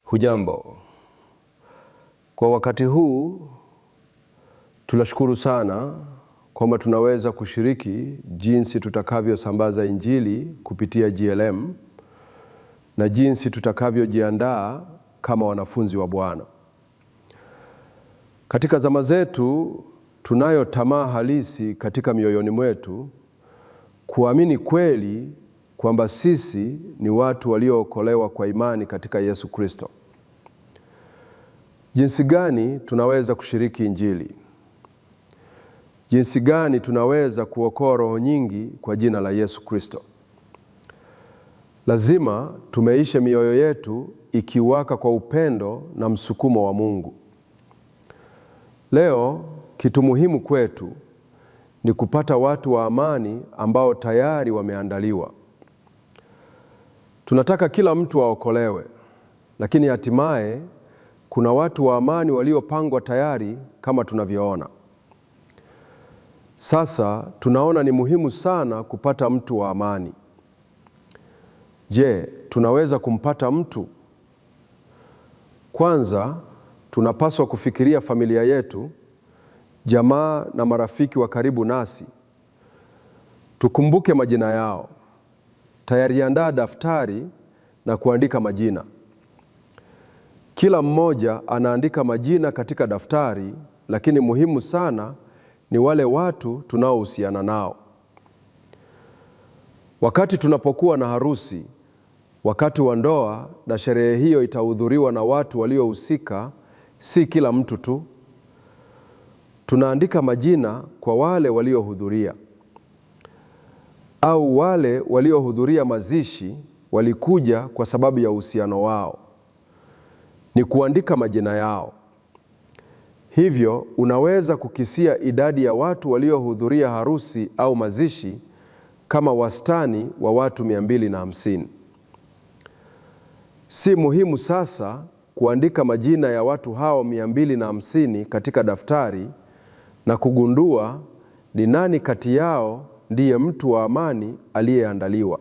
Hujambo. Kwa wakati huu tunashukuru sana kwamba tunaweza kushiriki jinsi tutakavyosambaza Injili kupitia GLM na jinsi tutakavyojiandaa kama wanafunzi wa Bwana. Katika zama zetu tunayo tamaa halisi katika mioyoni mwetu kuamini kweli kwamba sisi ni watu waliookolewa kwa imani katika Yesu Kristo. Jinsi gani tunaweza kushiriki Injili? Jinsi gani tunaweza kuokoa roho nyingi kwa jina la Yesu Kristo? Lazima tumeishe mioyo yetu ikiwaka kwa upendo na msukumo wa Mungu. Leo kitu muhimu kwetu ni kupata watu wa amani ambao tayari wameandaliwa. Tunataka kila mtu aokolewe, lakini hatimaye kuna watu wa amani waliopangwa tayari kama tunavyoona. Sasa tunaona ni muhimu sana kupata mtu wa amani. Je, tunaweza kumpata mtu? Kwanza, tunapaswa kufikiria familia yetu, jamaa na marafiki wa karibu nasi. Tukumbuke majina yao. Tayari andaa daftari na kuandika majina. Kila mmoja anaandika majina katika daftari, lakini muhimu sana ni wale watu tunaohusiana nao. Wakati tunapokuwa na harusi, wakati wa ndoa na sherehe hiyo itahudhuriwa na watu waliohusika, si kila mtu tu. Tunaandika majina kwa wale waliohudhuria, au wale waliohudhuria mazishi walikuja kwa sababu ya uhusiano wao. Ni kuandika majina yao. Hivyo unaweza kukisia idadi ya watu waliohudhuria harusi au mazishi kama wastani wa watu 250. Si muhimu sasa kuandika majina ya watu hao 250 katika daftari na kugundua ni nani kati yao ndiye mtu wa amani aliyeandaliwa.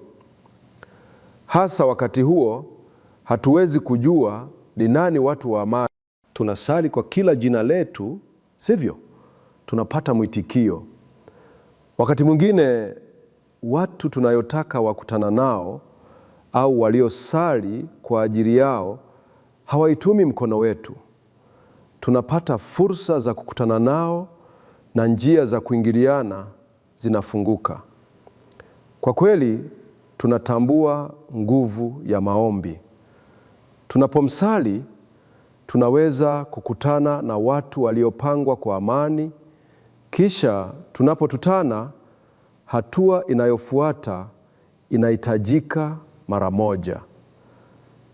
Hasa wakati huo hatuwezi kujua ni nani watu wa amani. Tunasali kwa kila jina letu, sivyo? Tunapata mwitikio. Wakati mwingine watu tunayotaka wakutana nao au waliosali kwa ajili yao hawaitumi mkono wetu. Tunapata fursa za kukutana nao na njia za kuingiliana zinafunguka. Kwa kweli tunatambua nguvu ya maombi. Tunapomsali tunaweza kukutana na watu waliopangwa kwa amani. Kisha tunapotutana, hatua inayofuata inahitajika mara moja.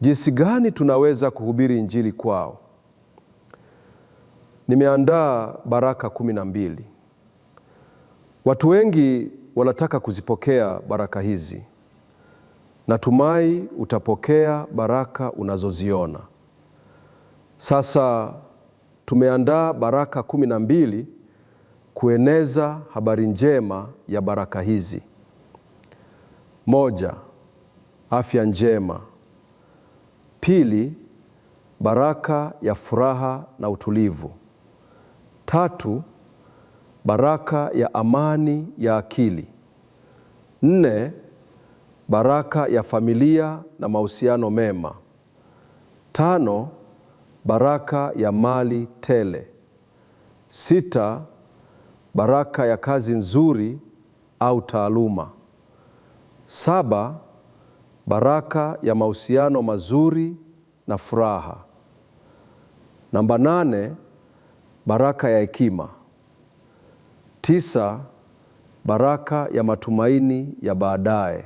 Jinsi gani tunaweza kuhubiri Injili kwao? Nimeandaa baraka 12. Watu wengi wanataka kuzipokea baraka hizi. Natumai utapokea baraka unazoziona. Sasa tumeandaa baraka 12 kueneza habari njema ya baraka hizi. 1. Afya njema. 2. Baraka ya furaha na utulivu. 3. Baraka ya amani ya akili. 4. Baraka ya familia na mahusiano mema. 5. Baraka ya mali tele. 6. Baraka ya kazi nzuri au taaluma. 7. Baraka ya mahusiano mazuri na furaha. Namba 8. Baraka ya hekima. 9. Baraka ya matumaini ya baadaye.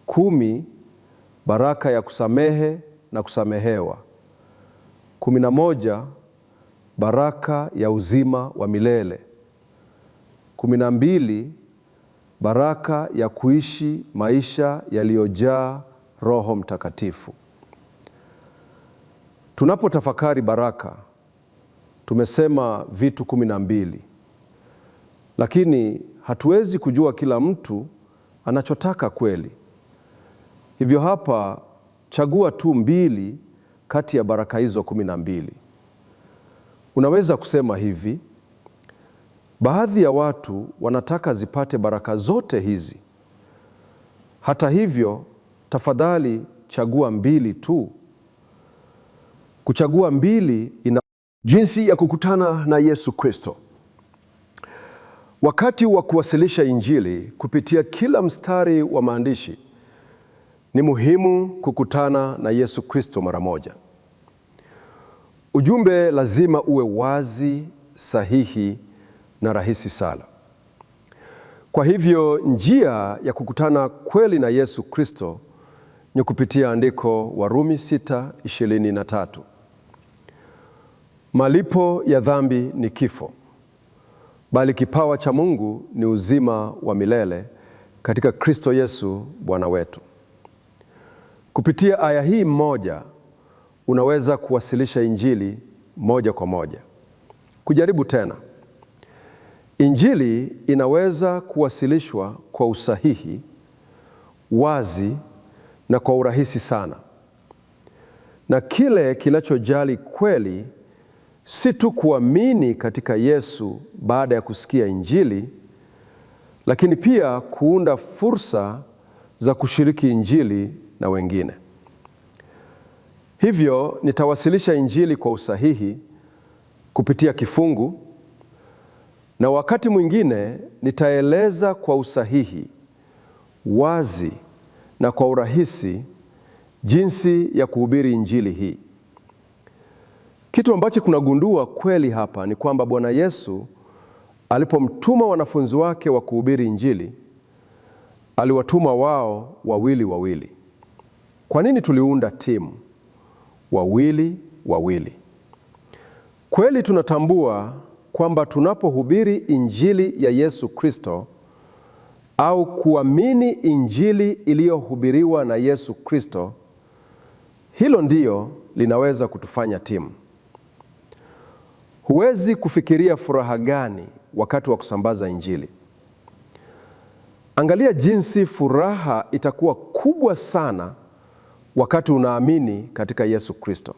10. Baraka ya kusamehe na kusamehewa. 11. Baraka ya uzima wa milele. 12. Baraka ya kuishi maisha yaliyojaa Roho Mtakatifu. Tunapotafakari baraka, tumesema vitu 12. Lakini hatuwezi kujua kila mtu anachotaka kweli. Hivyo hapa chagua tu 2 kati ya baraka hizo 12. Unaweza kusema hivi: baadhi ya watu wanataka zipate baraka zote hizi. Hata hivyo, tafadhali chagua 2 tu. Kuchagua 2 ina jinsi ya kukutana na Yesu Kristo. Wakati wa kuwasilisha Injili kupitia kila mstari wa maandishi, ni muhimu kukutana na Yesu Kristo mara moja. Ujumbe lazima uwe wazi, sahihi na rahisi sana. Kwa hivyo, njia ya kukutana kweli na Yesu Kristo ni kupitia andiko Warumi 6:23. Malipo ya dhambi ni kifo, bali kipawa cha Mungu ni uzima wa milele katika Kristo Yesu Bwana wetu. Kupitia aya hii moja, unaweza kuwasilisha Injili moja kwa moja. Kujaribu tena. Injili inaweza kuwasilishwa kwa usahihi, wazi na kwa urahisi sana. Na kile kinachojali kweli si tu kuamini katika Yesu baada ya kusikia Injili, lakini pia kuunda fursa za kushiriki Injili na wengine. Hivyo nitawasilisha Injili kwa usahihi kupitia kifungu, na wakati mwingine nitaeleza kwa usahihi, wazi na kwa urahisi jinsi ya kuhubiri Injili hii. Kitu ambacho kunagundua kweli hapa ni kwamba Bwana Yesu alipomtuma wanafunzi wake wa kuhubiri Injili, aliwatuma wao wawili wawili. Kwa nini tuliunda timu wawili wawili? Kweli tunatambua kwamba tunapohubiri Injili ya Yesu Kristo au kuamini Injili iliyohubiriwa na Yesu Kristo, hilo ndiyo linaweza kutufanya timu. Huwezi kufikiria furaha gani wakati wa kusambaza Injili. Angalia jinsi furaha itakuwa kubwa sana wakati unaamini katika Yesu Kristo.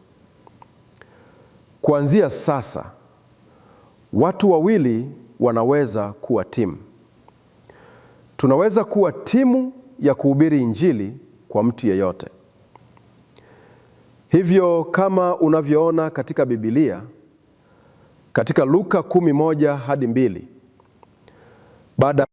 Kuanzia sasa, watu wawili wanaweza kuwa timu. Tunaweza kuwa timu ya kuhubiri Injili kwa mtu yeyote. Hivyo kama unavyoona katika Biblia, katika Luka 11:2, baada